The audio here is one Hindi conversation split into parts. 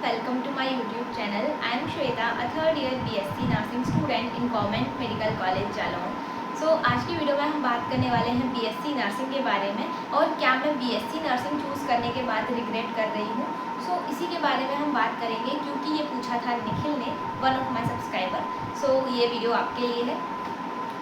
welcome to my YouTube channel. I am Shweta, a third year BSc Nursing student in Government Medical College Jalaun. आज की वीडियो में हम बात करने वाले हैं BSc नर्सिंग के बारे में और क्या मैं BSc नर्सिंग चूज़ करने के बाद रिग्रेट कर रही हूँ। इसी के बारे में हम बात करेंगे क्योंकि ये पूछा था निखिल ने, वन ऑफ माई सब्सक्राइबर। ये वीडियो आपके लिए है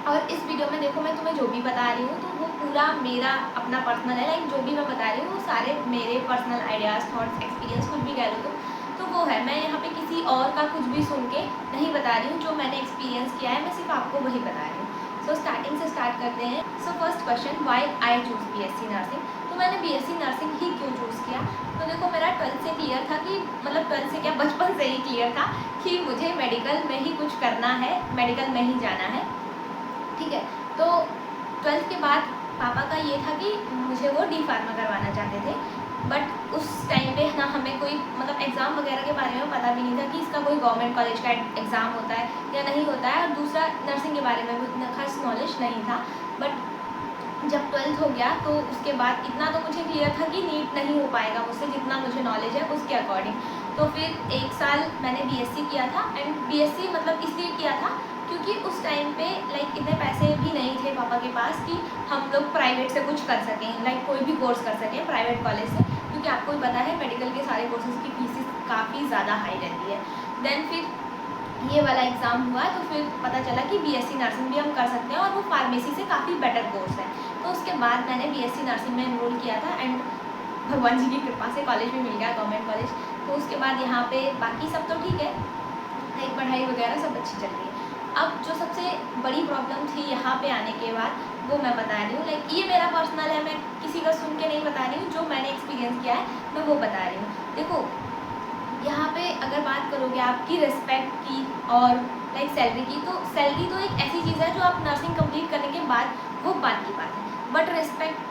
और इस वीडियो में देखो मैं तुम्हें जो भी बता रही हूँ तो वो पूरा मेरा अपना पर्सनल है। जो भी मैं बता रही हूँ वो सारे मेरे पर्सनल आइडियाज़, थॉट्स, एक्सपीरियंस कुछ भी कह लो तो वो है। मैं यहाँ पे किसी और का कुछ भी सुन के नहीं बता रही हूँ, जो मैंने एक्सपीरियंस किया है मैं सिर्फ आपको वही बता रही हूँ। स्टार्टिंग से स्टार्ट करते हैं। First question, why I choose BSc nursing. तो मैंने BSc नर्सिंग ही क्यों चूज़ किया? तो देखो मेरा 12th से क्लियर था कि मतलब 12th से क्या, बचपन से ही क्लियर था कि मुझे मेडिकल में ही कुछ करना है, मेडिकल में ही जाना है। ठीक है, तो 12th के बाद पापा का ये था कि मुझे वो डी फार्मा करवाना चाहते थे, बट उस टाइम पे ना हमें कोई मतलब एग्ज़ाम वगैरह के बारे में पता भी नहीं था कि इसका कोई गवर्नमेंट कॉलेज का एग्ज़ाम होता है या नहीं होता है, और दूसरा नर्सिंग के बारे में भी इतना खास नॉलेज नहीं था। बट जब 12th हो गया तो उसके बाद इतना तो मुझे क्लियर था कि नीट नहीं हो पाएगा मुझसे, जितना मुझे नॉलेज है उसके अकॉर्डिंग। तो फिर 1 साल मैंने BSc किया था, एंड BSc मतलब इसलिए किया था क्योंकि उस टाइम पे इतने पैसे भी नहीं थे पापा के पास कि हम लोग प्राइवेट से कुछ कर सकें, कोई भी कोर्स कर सकें प्राइवेट कॉलेज से, क्योंकि आपको भी पता है मेडिकल के सारे कोर्सेज़ की फीस काफ़ी ज़्यादा हाई रहती है। देन फिर ये वाला एग्ज़ाम हुआ तो फिर पता चला कि BSc नर्सिंग भी हम कर सकते हैं और वो फार्मेसी से काफ़ी बेटर कोर्स है। तो उसके बाद मैंने BSc नर्सिंग में एनरोल किया था, एंड भगवान जी की कृपा से कॉलेज भी मिल गया, गवर्नमेंट कॉलेज। तो उसके बाद यहाँ पे बाकी सब तो ठीक है, पढ़ाई वगैरह सब अच्छी चल रही है। अब जो सबसे बड़ी प्रॉब्लम थी यहाँ पे आने के बाद वो मैं बता रही हूँ। ये मेरा पर्सनल है, मैं किसी का सुन के नहीं बता रही हूँ, जो मैंने एक्सपीरियंस किया है मैं वो बता रही हूँ। देखो यहाँ पे अगर बात करोगे आपकी रिस्पेक्ट की और सैलरी की, तो सैलरी तो एक ऐसी चीज़ है जो आप नर्सिंग कंप्लीट करने के बाद वो बात की बात है। बट रिस्पेक्ट,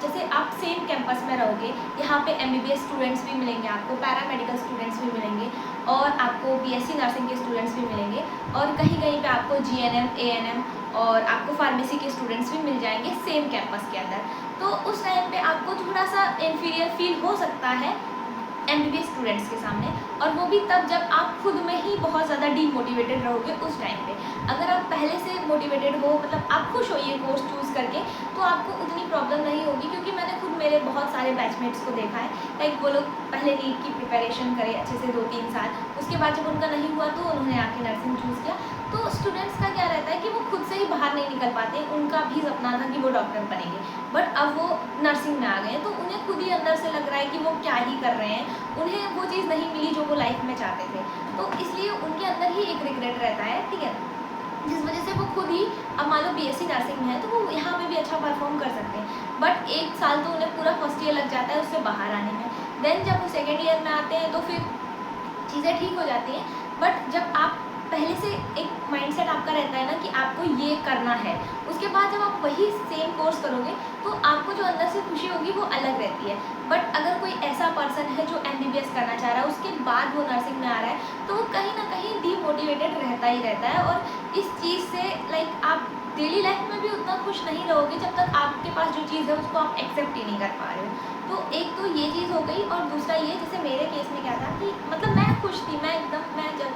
जैसे आप सेम कैंपस में रहोगे, यहाँ पे MBBS स्टूडेंट्स भी मिलेंगे, आपको पैरामेडिकल स्टूडेंट्स भी मिलेंगे और आपको BSc नर्सिंग के स्टूडेंट्स भी मिलेंगे, और कहीं कहीं पे आपको GNM, ANM और आपको फार्मेसी के स्टूडेंट्स भी मिल जाएंगे सेम कैंपस के अंदर। तो उस टाइम पे आपको थोड़ा सा इन्फीरियर फील हो सकता है MBBS स्टूडेंट्स के सामने, और वो भी तब जब आप खुद में ही बहुत ज़्यादा डीमोटिवेटेड रहोगे उस टाइम पे। अगर आप पहले से मोटिवेटेड हो, मतलब आप खुश हो ये कोर्स चूज़ करके, तो आपको उतनी प्रॉब्लम नहीं होगी। क्योंकि मैंने खुद मेरे बहुत सारे बैचमेट्स को देखा है, वो लोग पहले नीट की प्रिपरेशन करे अच्छे से 2-3 साल, उसके बाद जब उनका नहीं हुआ तो उन्होंने आके नर्सिंग चूज़ किया। तो स्टूडेंट्स का क्या रहता है कि वो खुद से ही बाहर नहीं निकल पाते, उनका भी सपना था कि वो डॉक्टर बनेंगे, बट अब वो नर्सिंग में आ गए हैं, तो उन्हें खुद ही अंदर से लग रहा है कि वो क्या ही कर रहे हैं, उन्हें वो चीज़ नहीं मिली जो वो लाइफ में चाहते थे। तो इसलिए उनके अंदर ही एक रिग्रेट रहता है, ठीक है, जिस वजह से वो खुद ही, अब मान लो BSc नर्सिंग में है तो वो यहाँ पे भी अच्छा परफॉर्म कर सकते हैं, बट 1 साल तो उन्हें पूरा फर्स्ट ईयर लग जाता है उससे बाहर आने में। देन जब वो सेकेंड ईयर में आते हैं तो फिर चीज़ें ठीक हो जाती हैं। बट जब आप पहले से एक माइंडसेट आपका रहता है ना कि आपको ये करना है, उसके बाद जब आप वही सेम कोर्स करोगे तो आपको जो अंदर से खुशी होगी वो अलग रहती है। बट अगर कोई ऐसा पर्सन है जो MBBS करना चाह रहा है, उसके बाद वो नर्सिंग में आ रहा है, तो वो कहीं ना कहीं डीमोटिवेटेड रहता ही रहता है, और इस चीज़ से आप डेली लाइफ में भी उतना खुश नहीं रहोगे जब तक आपके पास जो चीज़ है उसको आप एक्सेप्ट ही नहीं कर पा रहे हो। तो एक तो ये चीज़ हो गई, और दूसरा ये, जैसे मेरे केस में क्या था कि मतलब मैं खुश थी, मैं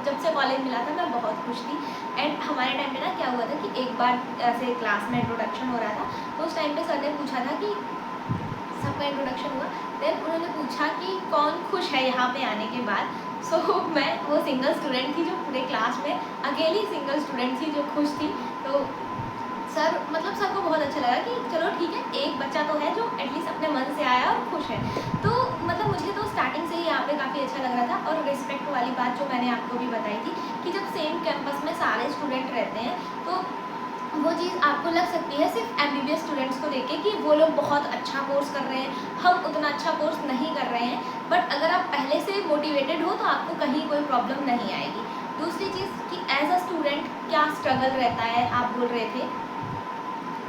जब से कॉलेज मिला था मैं बहुत खुश थी। एंड हमारे टाइम पे ना क्या हुआ था कि एक बार ऐसे क्लास में इंट्रोडक्शन हो रहा था, तो उस टाइम पे सर ने पूछा था कि सबका इंट्रोडक्शन हुआ, देन उन्होंने पूछा कि कौन खुश है यहाँ पे आने के बाद। मैं वो सिंगल स्टूडेंट थी जो पूरे क्लास में अकेली सिंगल स्टूडेंट थी जो खुश थी। तो सर को बहुत अच्छा लगा कि चलो ठीक है, एक बच्चा तो है जो एटलीस्ट अपने मन से आया और खुश है। तो मुझे तो स्टार्टिंग से ही यहाँ पे काफ़ी अच्छा लग रहा था। और रिस्पेक्ट वाली बात जो मैंने आपको भी बताई थी कि जब सेम कैंपस में सारे स्टूडेंट रहते हैं तो वो चीज़ आपको लग सकती है सिर्फ MBBS स्टूडेंट्स को देखे कि वो लोग बहुत अच्छा कोर्स कर रहे हैं, हम उतना अच्छा कोर्स नहीं कर रहे हैं। बट अगर आप पहले से मोटिवेटेड हो तो आपको कहीं कोई प्रॉब्लम नहीं आएगी। दूसरी चीज़ कि एज अ स्टूडेंट क्या स्ट्रगल रहता है, आप बोल रहे थे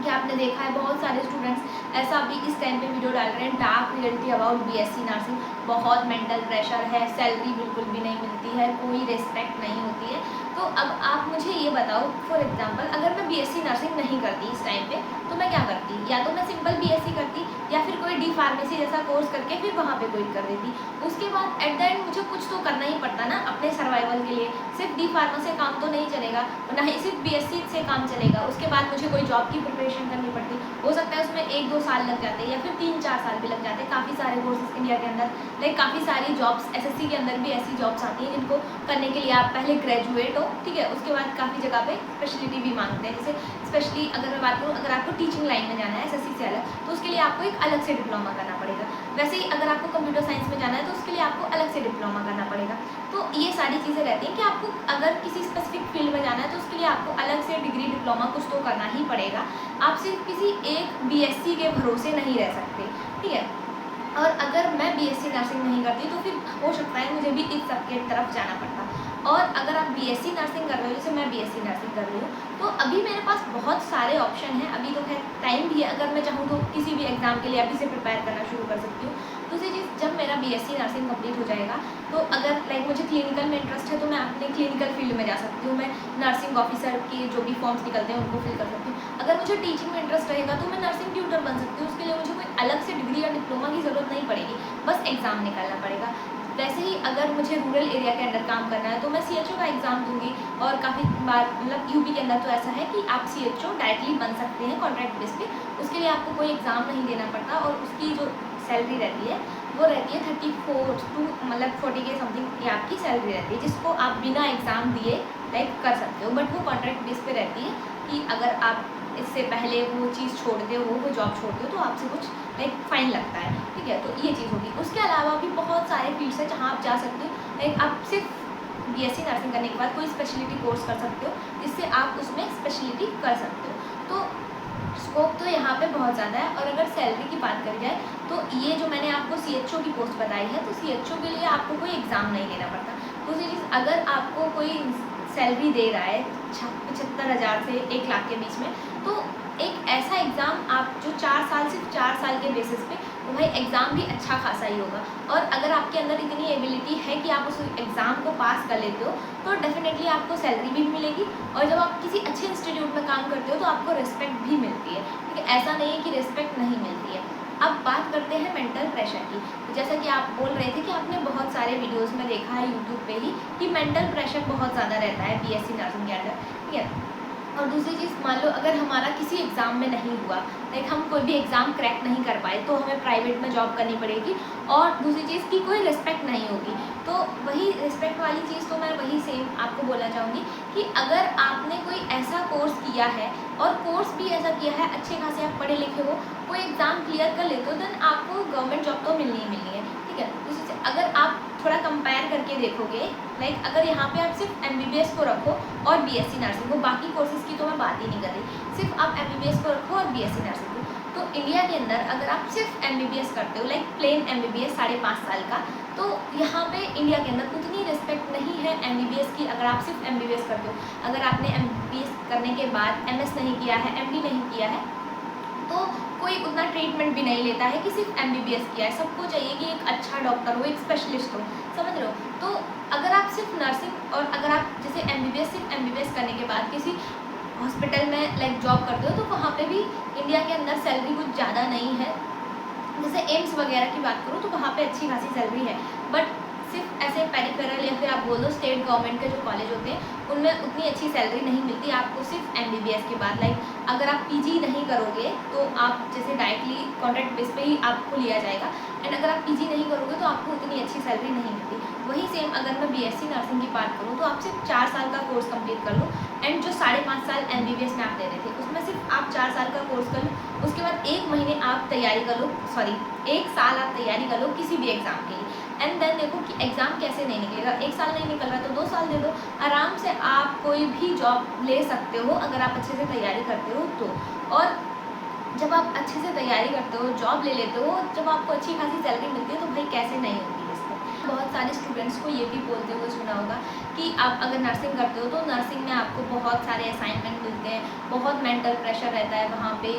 कि आपने देखा है बहुत सारे स्टूडेंट्स ऐसा अभी इस टाइम पे वीडियो डाल रहे हैं, dark reality about BSc nursing, बहुत मेंटल प्रेशर है, सैलरी बिल्कुल भी नहीं मिलती है, कोई रिस्पेक्ट नहीं होती है। तो अब आप मुझे ये बताओ, फॉर एग्जांपल अगर मैं बीएससी नर्सिंग नहीं करती इस टाइम पे, तो मैं क्या करती? या तो मैं सिंपल बीएससी करती, या फिर कोई डी फार्मेसी जैसा कोर्स करके फिर वहाँ पे कोई कर देती। उसके बाद एट द एंड मुझे कुछ तो करना ही पड़ता ना अपने सर्वाइवल के लिए। सिर्फ डी फार्मा से काम तो नहीं चलेगा, ना ही सिर्फ बीएससी से काम चलेगा। उसके बाद मुझे कोई जॉब की प्रिपरेशन करनी पड़ती, हो सकता है उसमें 1-2 साल लग जाते हैं, या फिर 3-4 साल भी लग जाते हैं। काफ़ी सारे कोर्सेज इंडिया के अंदर, लाइक काफ़ी सारी जॉब्स एसएससी के अंदर भी ऐसी जॉब्स आती हैं जिनको करने के लिए आप पहले ग्रेजुएट हो, ठीक है। उसके बाद काफ़ी जगह पे स्पेशलिटी भी मांगते हैं, जैसे स्पेशली अगर मैं बात करूँ, अगर आपको टीचिंग लाइन में जाना है एसएससी से अलग, तो उसके लिए आपको एक अलग से डिप्लोमा करना पड़ेगा। वैसे ही अगर आपको कंप्यूटर साइंस में जाना है तो उसके लिए आपको अलग से डिप्लोमा करना पड़ेगा। तो ये सारी चीज़ें रहती हैं कि आपको अगर किसी स्पेसिफिक फील्ड में जाना है तो उसके लिए आपको अलग से डिग्री डिप्लोमा कुछ तो करना ही पड़ेगा। आप सिर्फ किसी एक बीएससी के भरोसे नहीं रह सकते, ठीक है। और अगर मैं बीएससी नर्सिंग नहीं करती तो फिर हो सकता है मुझे भी इस सब के तरफ जाना पड़ता। और अगर आप बीएससी नर्सिंग कर रहे हो, जैसे मैं बीएससी नर्सिंग कर रही हूँ, तो अभी मेरे पास बहुत सारे ऑप्शन हैं। अभी तो खैर टाइम भी है, अगर मैं चाहूँ तो किसी भी एग्ज़ाम के लिए अभी से प्रिपेयर करना शुरू कर सकती हूँ। दूसरी चीज़, जब मेरा बीएससी नर्सिंग कंप्लीट हो जाएगा तो अगर लाइक मुझे क्लिनिकल में इंटरेस्ट है तो मैं अपने क्लिनिकल फील्ड में जा सकती हूँ। मैं नर्सिंग ऑफिसर के जो भी फॉर्म्स निकलते हैं उनको फिल कर सकती हूँ। अगर मुझे टीचिंग में इंटरेस्ट रहेगा तो मैं नर्सिंग ट्यूटर बन सकती हूँ। उसके लिए मुझे कोई अलग से डिग्री या डिप्लोमा की ज़रूरत नहीं पड़ेगी, बस एग्ज़ाम निकालना पड़ेगा। वैसे ही अगर मुझे रूरल एरिया के अंदर काम करना है तो मैं सीएचओ का एग्ज़ाम दूंगी। और काफ़ी बार मतलब यूपी के अंदर तो ऐसा है कि आप सीएचओ डायरेक्टली बन सकते हैं कॉन्ट्रैक्ट बेस पे। उसके लिए आपको कोई एग्ज़ाम नहीं देना पड़ता, और उसकी जो सैलरी रहती है वो रहती है 34 टू मतलब 40 के समथिंग ये आपकी सैलरी रहती है, जिसको आप बिना एग्ज़ाम दिए लाइक कर सकते हो। बट वो कॉन्ट्रैक्ट बेस पे रहती है कि अगर आप इससे पहले वो चीज़ छोड़ते हो, वो जॉब छोड़ते हो, तो आपसे कुछ लाइक फाइन लगता है, ठीक है। तो ये चीज़ होगी। उसके अलावा भी बहुत सारे फील्ड्स हैं जहाँ आप जा सकते हो। लाइक आप सिर्फ बीएससी नर्सिंग करने के बाद कोई स्पेशलिटी कोर्स कर सकते हो, जिससे आप उसमें स्पेशलिटी कर सकते हो। तो स्कोप तो यहाँ पे बहुत ज़्यादा है। और अगर सैलरी की बात करी जाए तो ये जो मैंने आपको सीएचओ की पोस्ट बताई है, तो सीएचओ के लिए आपको कोई एग्ज़ाम नहीं देना पड़ता। दूसरी चीज़, अगर आपको कोई सैलरी दे रहा है 75,000 से 1 लाख के बीच में, तो एक ऐसा एग्ज़ाम आप जो 4 साल, सिर्फ 4 साल के बेसिस पे, तो भाई एग्ज़ाम भी अच्छा खासा ही होगा। और अगर आपके अंदर इतनी एबिलिटी है कि आप उस एग्ज़ाम को पास कर लेते हो तो डेफिनेटली आपको सैलरी भी मिलेगी। और जब आप किसी अच्छे इंस्टीट्यूट में काम करते हो तो आपको रिस्पेक्ट भी मिलती है, ठीक है। ऐसा नहीं है कि रिस्पेक्ट नहीं मिलती है। अब बात करते हैं मेंटल प्रेशर की। तो जैसा कि आप बोल रहे थे कि आपने बहुत सारे वीडियोज़ में देखा है यूट्यूब पे ही कि मेंटल प्रेशर बहुत ज़्यादा रहता है बीएससी नर्सिंग के अंदर, ठीक है। और दूसरी चीज़, मान लो अगर हमारा किसी एग्ज़ाम में नहीं हुआ, लाइक हम कोई भी एग्ज़ाम क्रैक नहीं कर पाए, तो हमें प्राइवेट में जॉब करनी पड़ेगी। और दूसरी चीज़ की कोई रिस्पेक्ट नहीं होगी। तो वही रिस्पेक्ट वाली चीज़ तो मैं वही सेम आपको बोलना चाहूँगी कि अगर आपने कोई ऐसा कोर्स किया है, और कोर्स भी ऐसा किया है, अच्छे खासे आप पढ़े लिखे हो, कोई एग्ज़ाम क्लियर कर लेते हो, देन आपको गवर्नमेंट जॉब तो मिलनी ही मिलनी है, ठीक है। दूसरी चीज़, अगर आप थोड़ा कंपेयर करके देखोगे, लाइक अगर यहाँ पे आप सिर्फ एमबीबीएस को रखो और बीएससी नर्सिंग को, बाकी कोर्सेज़ की तो मैं बात ही नहीं कर रही, सिर्फ आप एमबीबीएस को रखो और बीएससी नर्सिंग को, तो इंडिया के अंदर अगर आप सिर्फ एमबीबीएस करते हो, लाइक प्लेन एमबीबीएस 5.5 साल का, तो यहाँ पे इंडिया के अंदर उतनी रिस्पेक्ट नहीं है एमबीबीएस की। अगर आप सिर्फ एमबीबीएस करते हो, अगर आपने एमबीबीएस करने के बाद एमएस नहीं किया है, एमडी नहीं किया है, तो कोई उतना ट्रीटमेंट भी नहीं लेता है कि सिर्फ एमबीबीएस किया है। सबको चाहिए कि एक अच्छा डॉक्टर हो, एक स्पेशलिस्ट हो, समझ रहे हो। तो अगर आप सिर्फ नर्सिंग, और अगर आप जैसे एमबीबीएस सिर्फ एमबीबीएस करने के बाद किसी हॉस्पिटल में लाइक जॉब करते हो, तो वहाँ पे भी इंडिया के अंदर सैलरी कुछ ज़्यादा नहीं है। जैसे एम्स वगैरह की बात करूँ तो वहाँ पे अच्छी खासी सैलरी है, बट सिर्फ ऐसे पेरिफेरल या फिर आप बोल दो स्टेट गवर्नमेंट के जो कॉलेज होते हैं उनमें उतनी अच्छी सैलरी नहीं मिलती आपको सिर्फ एमबीबीएस के बाद। लाइक अगर आप पीजी नहीं करोगे तो आप जैसे डायरेक्टली कॉन्ट्रैक्ट बेस पे ही आपको लिया जाएगा, एंड अगर आप पीजी नहीं करोगे तो आपको उतनी अच्छी सैलरी नहीं मिलती। वही सेम अगर मैं बीएससी नर्सिंग की बात करूँ तो आप सिर्फ 4 साल का कोर्स कंप्लीट कर लो, एंड जो 5.5 साल एमबीबीएस में आप दे रहे थे उसमें सिर्फ आप 4 साल का कोर्स कर लो। उसके बाद 1 महीने आप तैयारी कर लो, 1 साल आप तैयारी कर लो किसी भी एग्ज़ाम के लिए, एंड देन देखो कि एग्ज़ाम कैसे नहीं निकलेगा। 1 साल नहीं निकल रहा तो 2 साल दे दो, आराम से आप कोई भी जॉब ले सकते हो अगर आप अच्छे से तैयारी करते हो तो। और जब आप अच्छे से तैयारी करते हो, जॉब ले लेते हो, जब आपको अच्छी खासी सैलरी मिलती है तो भाई कैसे नहीं होगी इसमें। बहुत सारे स्टूडेंट्स को ये भी बोलते हुए सुना होगा कि आप अगर नर्सिंग करते हो तो नर्सिंग में आपको बहुत सारे असाइनमेंट मिलते हैं, बहुत मेंटल प्रेशर रहता है वहाँ पे,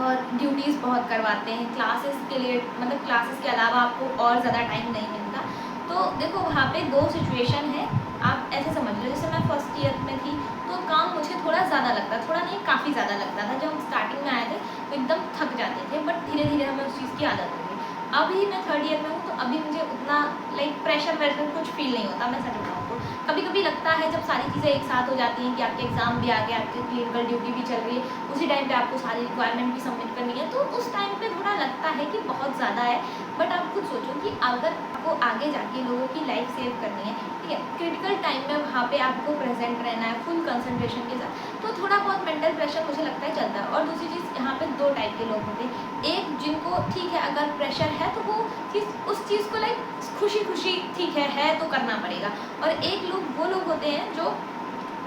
और ड्यूटीज़ बहुत करवाते हैं क्लासेस के लिए, मतलब क्लासेस के अलावा आपको और ज़्यादा टाइम नहीं मिलता। तो देखो वहाँ पे 2 सिचुएशन है आप ऐसे समझ लो जैसे मैं फर्स्ट ईयर में थी तो काम मुझे थोड़ा ज़्यादा लगता, थोड़ा नहीं काफ़ी ज़्यादा लगता था। जब हम स्टार्टिंग में आए थे तो एकदम थक जाते थे, बट धीरे धीरे हमें उस चीज़ की आदत हो गई। अभी मैं थर्ड ईयर में हूँ तो अभी मुझे उतना प्रेशर वैशर कुछ फील नहीं होता। मैं सच बताऊँ तो कभी कभी लगता है जब सारी चीज़ें एक साथ हो जाती हैं कि आपके एग्ज़ाम भी आ गए, आपकी क्लिनिकल ड्यूटी भी चल रही है, उसी टाइम पे आपको सारी रिक्वायरमेंट भी सबमिट करनी है, तो उस टाइम पे थोड़ा लगता है कि बहुत ज़्यादा है। बट आप खुद सोचो कि अगर आपको आगे जाके लोगों की लाइफ सेव करनी है, ठीक है, क्रिटिकल टाइम में वहाँ पे आपको प्रेजेंट रहना है फुल कंसंट्रेशन के साथ, तो थोड़ा बहुत मेंटल प्रेशर मुझे लगता है चलता है। और दूसरी चीज़, यहाँ पे दो टाइप के लोग होते हैं। एक जिनको ठीक है अगर प्रेशर है तो वो उस चीज़ को खुशी खुशी ठीक है तो करना पड़ेगा। और एक लोग वो लोग होते हैं जो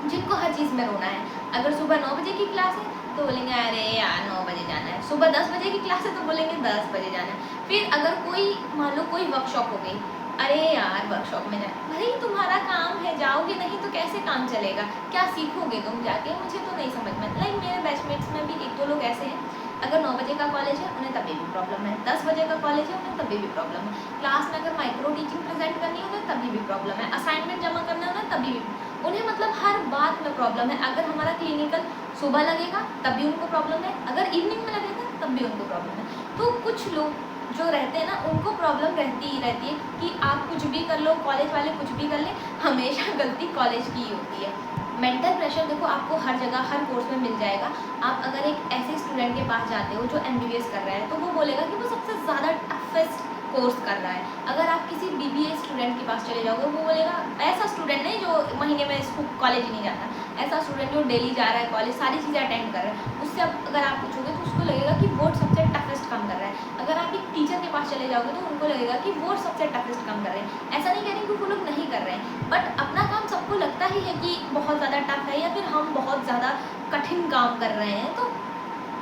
जिनको हर चीज़ में रोना है। अगर सुबह 9 बजे की क्लास है तो बोलेंगे अरे यार 9 बजे जाना है, सुबह 10 बजे की क्लास है तो बोलेंगे 10 बजे जाना है। फिर अगर कोई मान लो कोई वर्कशॉप हो गई, अरे यार वर्कशॉप में जाए, भाई तुम्हारा काम है, जाओगे नहीं तो कैसे काम चलेगा, क्या सीखोगे तुम जाके, मुझे तो नहीं समझ में। मेरे बैचमेट्स में भी एक दो लोग ऐसे हैं, अगर 9 बजे का कॉलेज है उन्हें तभी भी प्रॉब्लम है, 10 बजे का कॉलेज है उन्हें तभी भी प्रॉब्लम है, क्लास में अगर माइक्रो टीचिंग प्रेजेंट करनी है उन्हें तभी भी प्रॉब्लम है, असाइनमेंट जमा करना है उन्हें तभी भी, उन्हें हर बात में प्रॉब्लम है। अगर हमारा क्लिनिकल सुबह लगेगा तब भी उनको प्रॉब्लम है, अगर इवनिंग में लगेगा तब भी उनको प्रॉब्लम है। तो कुछ लोग जो रहते हैं ना उनको प्रॉब्लम रहती ही रहती है कि आप कुछ भी कर लो, कॉलेज वाले कुछ भी कर ले, हमेशा गलती कॉलेज की ही होती है। मेंटल प्रेशर देखो आपको हर जगह हर कोर्स में मिल जाएगा। आप अगर एक ऐसे स्टूडेंट के पास जाते हो जो MBBS कर रहा है तो वो बोलेगा कि वो सबसे ज़्यादा टफेस्ट कोर्स कर रहा है। अगर आप किसी BBA स्टूडेंट के पास चले जाओगे वो बोलेगा, ऐसा स्टूडेंट नहीं जो महीने में इसको कॉलेज नहीं जाता, ऐसा स्टूडेंट जो डेली जा रहा है कॉलेज, सारी चीज़ें अटेंड कर रहा है, उससे अगर आप पूछोगे तो उसको लगेगा कि वो सबसे टफेस्ट काम कर रहा है। अगर आप एक टीचर के पास चले जाओगे तो उनको लगेगा कि वो सबसे टफेस्ट काम कर रहे हैं। ऐसा नहीं कह रहे कि वो लोग नहीं कर रहे हैं, बट अपना काम सबको लगता ही है कि बहुत ज़्यादा टफ है या फिर हम बहुत ज़्यादा कठिन काम कर रहे हैं, तो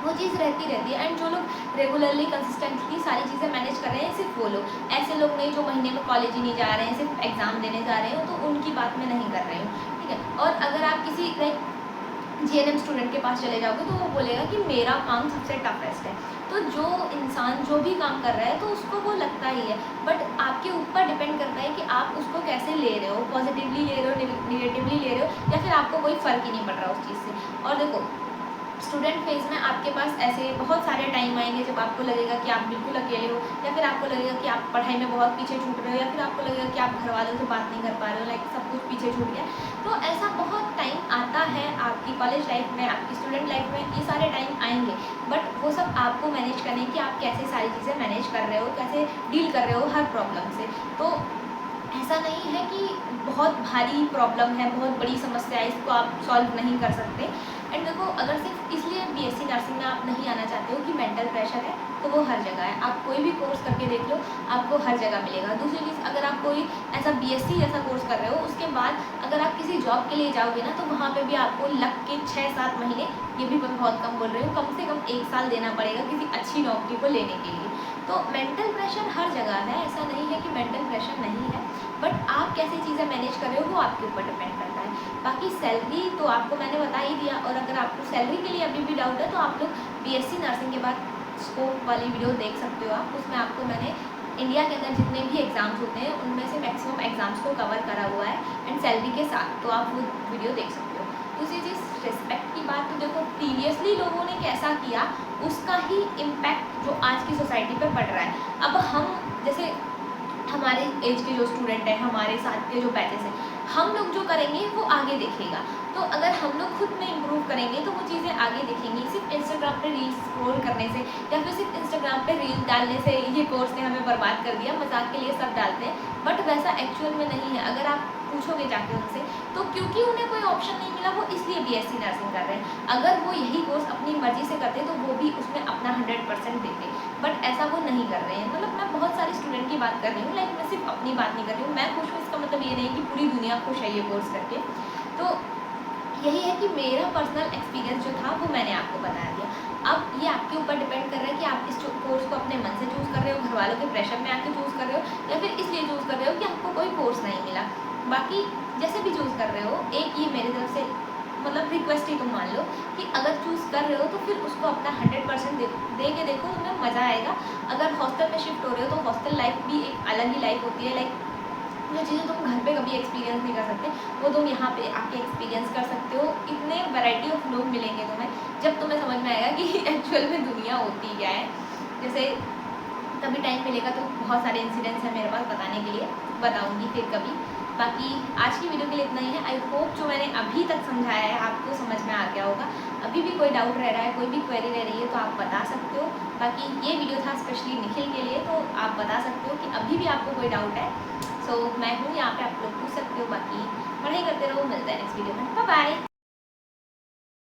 वो चीज़ रहती है। एंड जो लोग रेगुलरली कंसिस्टेंटली सारी चीज़ें मैनेज कर रहे हैं सिर्फ वो लोग, ऐसे लोग नहीं जो महीने में कॉलेज ही नहीं जा रहे हैं, सिर्फ एग्ज़ाम देने जा रहे हो, तो उनकी बात मैं नहीं कर रही हूँ, ठीक है। और अगर आप किसी GNM स्टूडेंट के पास चले जाओगे तो वो बोलेगा कि मेरा काम सबसे टफेस्ट है। तो जो इंसान जो भी काम कर रहा है तो उसको वो लगता ही है, बट आपके ऊपर डिपेंड करता है कि आप उसको कैसे ले रहे हो, पॉजिटिवली ले रहे हो, निगेटिवली ले रहे हो, या फिर आपको कोई फ़र्क ही नहीं पड़ रहा उस चीज़ से। और देखो स्टूडेंट फेज़ में आपके पास ऐसे बहुत सारे टाइम आएंगे जब आपको लगेगा कि आप बिल्कुल अकेले हो, या फिर आपको लगेगा कि आप पढ़ाई में बहुत पीछे छूट रहे हो, या फिर आपको लगेगा कि आप घर वालों से बात नहीं कर पा रहे हो, सब कुछ पीछे छूट गया। तो ऐसा बहुत टाइम आता है आपकी कॉलेज लाइफ में, आपकी स्टूडेंट लाइफ में, ये सारे टाइम आएंगे, बट वो सब आपको मैनेज करने की, आप कैसे सारी चीज़ें मैनेज कर रहे हो, कैसे डील कर रहे हो हर प्रॉब्लम से। तो ऐसा नहीं है कि बहुत भारी प्रॉब्लम है, बहुत बड़ी समस्या है, इसको आप सॉल्व नहीं कर सकते। एंड देखो अगर सिर्फ इसलिए BSc नर्सिंग में आप नहीं आना चाहते हो कि मेंटल प्रेशर है, तो वो हर जगह है, आप कोई भी कोर्स करके देख लो आपको हर जगह मिलेगा। दूसरी चीज़, अगर आप कोई ऐसा BSc जैसा कोर्स कर रहे हो, उसके बाद अगर आप किसी जॉब के लिए जाओगे ना तो वहाँ पे भी आपको लग के 6-7 महीने, ये भी मैं बहुत कम बोल रही हूँ, कम से कम 1 साल देना पड़ेगा किसी अच्छी नौकरी को लेने के लिए। तो मेंटल प्रेशर हर जगह है, ऐसा नहीं है कि मेंटल प्रेशर नहीं है, बट आप कैसे चीज़ें मैनेज कर रहे हो वो आपके ऊपर डिपेंड करता है। बाकी सैलरी तो आपको मैंने बता ही दिया, और अगर आपको सैलरी के लिए अभी भी डाउट है तो आप लोग BSc नर्सिंग के बाद स्कोप वाली वीडियो देख सकते हो आप, उसमें आपको मैंने इंडिया के अंदर जितने भी एग्ज़ाम्स होते हैं उनमें से मैक्सिमम एग्ज़ाम्स को कवर करा हुआ है एंड सैलरी के साथ, तो आप वो वीडियो देख सकते हो। दूसरी चीज़, रिस्पेक्ट की बात, तो देखो प्रीवियसली लोगों ने कैसा किया उसका ही इम्पैक्ट जो आज की सोसाइटी पर पड़ रहा है। अब हम जैसे हमारे एज के जो स्टूडेंट हैं, हमारे साथ के जो बैचेस हैं, हम लोग जो करेंगे वो आगे देखेगा। तो अगर हम लोग खुद में इम्प्रूव करेंगे तो वो चीज़ें आगे दिखेंगी। सिर्फ इंस्टाग्राम पे रील्स स्क्रॉल करने से या फिर सिर्फ इंस्टाग्राम पे रील डालने से ये कोर्स ने हमें बर्बाद कर दिया, मजाक के लिए सब डालते हैं, बट वैसा एक्चुअल में नहीं है। अगर आप पूछोगे जाके उनसे तो क्योंकि उन्हें कोई ऑप्शन नहीं मिला वो इसलिए BSc नर्सिंग कर रहे हैं। अगर वो यही कोर्स अपनी मर्जी से करते तो वो भी उसमें अपना 100% देते, बट ऐसा वो नहीं कर रहे हैं। मैं बहुत सारे स्टूडेंट की बात कर रही हूँ, मैं सिर्फ अपनी बात नहीं कर रही हूँ। मैं खुश हूँ इसका मतलब ये नहीं कि पूरी दुनिया खुश है ये कोर्स करके। तो यही है कि मेरा पर्सनल एक्सपीरियंस जो था वो मैंने आपको बता दिया। अब ये आपके ऊपर डिपेंड कर रहा है कि आप इस कोर्स को अपने मन से चूज़ कर रहे हो, घर वालों के प्रेशर में आके चूज़ कर रहे हो, या फिर इसलिए चूज़ कर रहे हो कि आपको कोई कोर्स नहीं मिला। बाकी जैसे भी चूज़ कर रहे हो, एक ये मेरी तरफ से रिक्वेस्ट ही तुम मान लो कि अगर चूज़ कर रहे हो तो फिर उसको अपना 100% दे के देखो, तुम्हें मज़ा आएगा। अगर हॉस्टल में शिफ्ट हो रहे हो तो हॉस्टल लाइफ भी एक अलग ही लाइफ होती है। जो चीज़ें तुम घर पे कभी एक्सपीरियंस नहीं कर सकते वो तुम यहाँ पे आके एक्सपीरियंस कर सकते हो। इतने वैरायटी ऑफ लोग मिलेंगे तुम्हें, जब तुम्हें समझ में आएगा कि एक्चुअल में दुनिया होती क्या है। जैसे कभी टाइम मिलेगा तो बहुत सारे इंसिडेंट्स हैं मेरे पास बताने के लिए, बताऊँगी फिर कभी। बाकी आज की वीडियो के लिए इतना ही है। आई होप जो मैंने अभी तक समझाया है आपको समझ में आ गया होगा। अभी भी कोई डाउट रह रहा है, कोई भी क्वेरी रह रही है तो आप बता सकते हो। बाकी ये वीडियो था स्पेशली निखिल के लिए, तो आप बता सकते हो कि अभी भी आपको कोई डाउट है। सो मैं हूँ यहाँ पे, आप लोग पूछ सकते हो। बाकी पढ़ाई करते रहो, मिलते हैं नेक्स्ट वीडियो में। Bye bye.